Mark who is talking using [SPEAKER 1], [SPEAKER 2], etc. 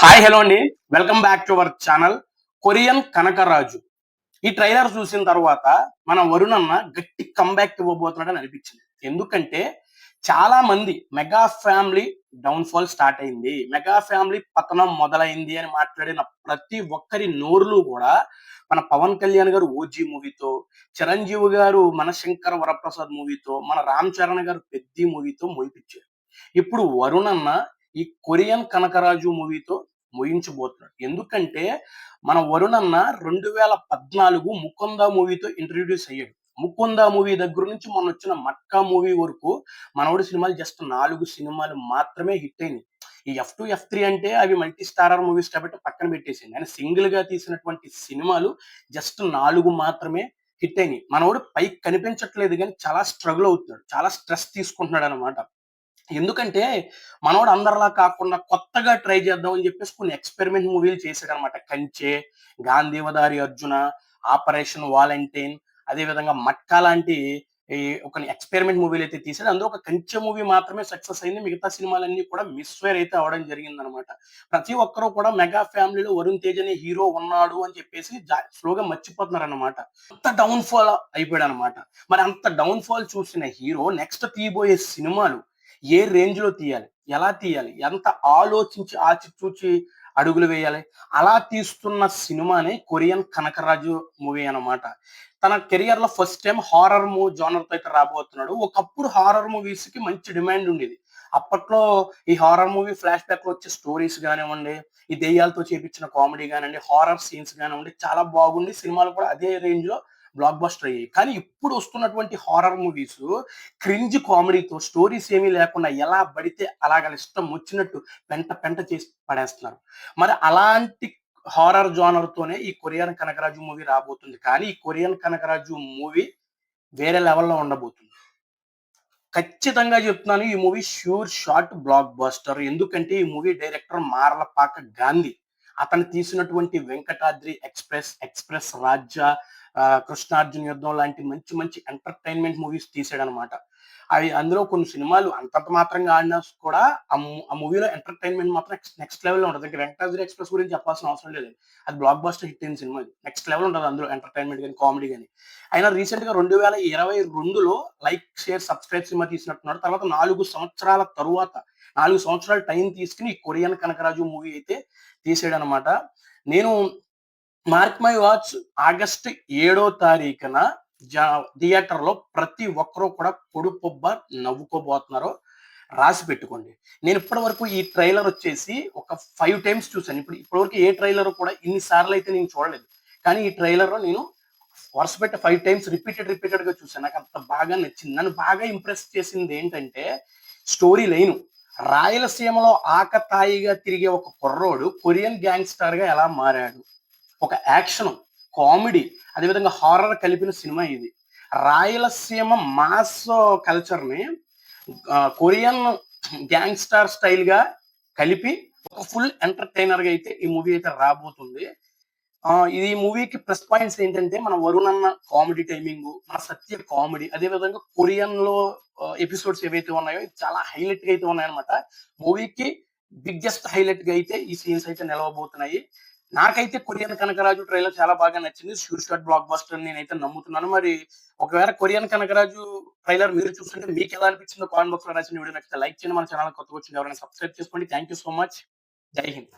[SPEAKER 1] Hi hello అండి. Welcome back to our channel Korean Kanakaraju. ఈ trailer చూసిన తర్వాత మన వరుణ్ అన్న గట్టి కంబ్యాక్ ఇవ్వబోతున్నాడని అనిపించింది. ఎందుకంటే చాలా మంది mega family down fall start అయింది. మెగా ఫ్యామిలీ పతనం మొదలైంది అని మాట్లాడిన ప్రతి ఒక్కరి నోరులు కూడా మన పవన్ కళ్యాణ్ గారు 'ఓజీ' మూవీతో, చిరంజీవి గారు 'మనశంకర వరప్రసాద్' మూవీతో, మన రామ్ చరణ్ గారు 'పెద్ది' మూవీతో మోయిపిచ్చారు. ఇప్పుడు వరుణ్ అన్న ఈ కొరియన్ కనకరాజు మూవీతో మోయించబోతున్నాడు. ఎందుకంటే మన వరుణ్ అన్న 2014 ముకుంద మూవీతో ఇంట్రొడ్యూస్ అయ్యాడు. ముకుంద మూవీ దగ్గర నుంచి మొన్నొచ్చిన మట్కా మూవీ వరకు మనోడి సినిమాలు జస్ట్ 4 సినిమాలు మాత్రమే హిట్ అయినాయి. ఈ ఎఫ్2, ఎఫ్3 అంటే అవి మల్టీ స్టారర్ మూవీస్ కాబట్టి పక్కన పెట్టేసేయండి. ఆయన సింగిల్ గా తీసినటువంటి సినిమాలు జస్ట్ 4 మాత్రమే హిట్ అయినాయి. మనోడు పైకి కనిపించట్లేదు గానీ చాలా స్ట్రగుల్ అవుతున్నాడు. చాలా స్ట్రెస్ తీసుకుంటున్నాడనమాట. ఎందుకంటే మనోడు అందరిలా కాకుండా కొత్తగా ట్రై చేద్దాం అని చెప్పేసి కొన్ని ఎక్స్‌పెరిమెంట్ మూవీలు చేసాడనమాట. 'కంచె', 'గాంధీవదారి అర్జున', 'ఆపరేషన్ వాలంటైన్' అదే విధంగా 'మట్కా' లాంటి ఈ ఒక ఎక్స్‌పెరిమెంట్ మూవీలైతే తీసాడో అందులో ఒక 'కంచె' మూవీ మాత్రమే సక్సెస్ అయింది. మిగతా సినిమాలన్నీ కూడా మిస్‌ఫైర్ అయితే అవ్వడం జరిగిందనమాట. ప్రతి ఒక్కరు కూడా మెగా ఫ్యామిలీలో 'వరుణ్ తేజ్' అనే హీరో ఉన్నాడు అని చెప్పేసి స్లోగా మర్చిపోతున్నారనమాట. అంత డౌన్ ఫాల్ అయిపోయాడనమాట. మరి అంత డౌన్ ఫాల్ చూసిన హీరో నెక్స్ట్ తీయబోయే సినిమాలు ఏ రేంజ్‌లో తీయాలి? ఎలా తీయాలి? ఎంత ఆలోచించి ఆచితూచి అడుగులు వేయాలి? అలా తీస్తున్న సినిమానే కొరియన్ 'కనకరాజు' మూవీ అన్నమాట. తన కెరియర్‌లో ఫస్ట్ టైమ్ హారర్ జోనర్‌తో అయితే రాబోతున్నాడు. ఒకప్పుడు హారర్ మూవీస్‌కి మంచి డిమాండ్ ఉండేది. అప్పట్లో ఈ హారర్ మూవీ ఫ్లాష్ బ్యాక్‌లో వచ్చే స్టోరీస్ గానివ్వండి, ఈ దెయ్యాలతో చేపించిన కామెడీ గానివ్వండి, హారర్ సీన్స్ గానివ్వండి చాలా బాగుండి సినిమాలు కూడా అదే రేంజ్‌లో బ్లాక్ బస్టర్ అయ్యాయి. కానీ ఇప్పుడు వస్తున్నటువంటి హారర్ మూవీస్ క్రింజ్ కామెడీతో స్టోరీస్ ఏమీ లేకుండా ఎలా పడితే అలాగ ఇష్టం వచ్చినట్టు పెంట పెంట చేసి పడేస్తున్నారు. మరి అలాంటి హారర్ జోనర్‌తోనే ఈ కొరియన్ 'కనకరాజు' మూవీ రాబోతుంది. కానీ ఈ కొరియన్ 'కనకరాజు' మూవీ వేరే లెవెల్‌లో ఉండబోతుంది. ఖచ్చితంగా చెప్తున్నాను. ఈ movie sure shot block buster. ఎందుకంటే ఈ మూవీ డైరెక్టర్ మార్లపాక గాంధీ. అతను తీసినటువంటి 'వెంకటాద్రి ఎక్స్‌ప్రెస్', 'ఎక్స్‌ప్రెస్ రాజా', 'కృష్ణార్జున యుద్ధం' లాంటి మంచి మంచి ఎంటర్‌టైన్‌మెంట్ మూవీస్ తీసాడనమాట. అవి అందులో కొన్ని సినిమాలు అంతంత మాత్రంగా ఆడినా కూడా ఆ మూవీలో ఎంటర్‌టైన్‌మెంట్ మాత్రం నెక్స్ట్ లెవెల్‌లో ఉంటది. ఇంక 'వెంకటాద్రి ఎక్స్‌ప్రెస్' గురించి చెప్పాల్సిన అవసరం లేదు. అది బ్లాక్ బస్టర్ హిట్ అయిన సినిమా అది. నెక్స్ట్ లెవెల్ ఉంటది అందులో ఎంటర్‌టైన్‌మెంట్ గాని, కామెడీ గాని. ఆయన రీసెంట్‌గా 2022లో 'లైక్, షేర్, సబ్‌స్క్రైబ్' సినిమా తీసినట్టున్నాడు. తర్వాత 4 సంవత్సరాల తరువాత 4 సంవత్సరాలు టైం తీసుకొని ఈ కొరియన్ 'కనకరాజు' మూవీ అయితే తీసాడనమాట. నేను మార్క్ మై వాచ్ ఆగస్టు 7వ తారీఖున జ థియేటర్‌లో ప్రతి ఒక్కరు కూడా పొడుపొబ్బ నవ్వుకోబోతున్నారు. రాసి పెట్టుకోండి. నేను ఇప్పటి వరకు ఈ ట్రైలర్ వచ్చేసి ఒక 5 టైమ్స్ చూసాను. ఇప్పటివరకు ఏ ట్రైలర్ కూడా ఇన్ని సార్లు అయితే నేను చూడలేదు. కానీ ఈ ట్రైలర్ నేను వరుసపెట్టి 5 టైమ్స్ రిపీటెడ్‌గా చూసాను. నాకు అంత బాగా నచ్చింది. నన్ను బాగా ఇంప్రెస్ చేసింది ఏంటంటే స్టోరీ లైను. రాయలసీమలో ఆకతాయిగా తిరిగే ఒక కుర్రోడు కొరియన్ గ్యాంగ్‌స్టర్‌గా ఎలా మారాడు? ఒక యాక్షను, కామెడీ, అదేవిధంగా హారర్ కలిపిన సినిమా ఇది. రాయలసీమ మాస్ కల్చర్‌ని కొరియన్ గ్యాంగ్‌స్టర్ స్టైల్‌గా కలిపి ఒక ఫుల్ ఎంటర్‌టైనర్‌గా అయితే ఈ మూవీ అయితే రాబోతుంది. ఇది మూవీకి ప్లస్ పాయింట్స్ ఏంటంటే మన వరుణ్ అన్న కామెడీ టైమింగు, మన సత్య కామెడీ, అదే విధంగా కొరియన్‌లో ఎపిసోడ్స్ ఏవైతే ఉన్నాయో ఇది చాలా హైలైట్‌గా అయితే ఉన్నాయన్నమాట. మూవీకి బిగ్గెస్ట్ హైలైట్‌గా అయితే ఈ సీన్స్ అయితే నిలవబోతున్నాయి. నాకైతే కొరియన్ 'కనకరాజు' ట్రైలర్ చాలా బాగా నచ్చింది. షూర్ షాట్ బ్లాక్ బస్టర్ అని నేనైతే నమ్ముతున్నాను. మరి ఒకవేళ కొరియన్ 'కనకరాజు' ట్రైలర్ మీరు చూస్తుంటే మీకెలా అనిపించిందో కామెంట్ బాక్స్‌లో రాసి వీడియో నచ్చితే లైక్ చేయండి. మన ఛానెల్ కొత్తగా వచ్చిన ఎవరైనా సబ్స్క్రైబ్ చేసుకోండి. Thank you so much. జై హింద్.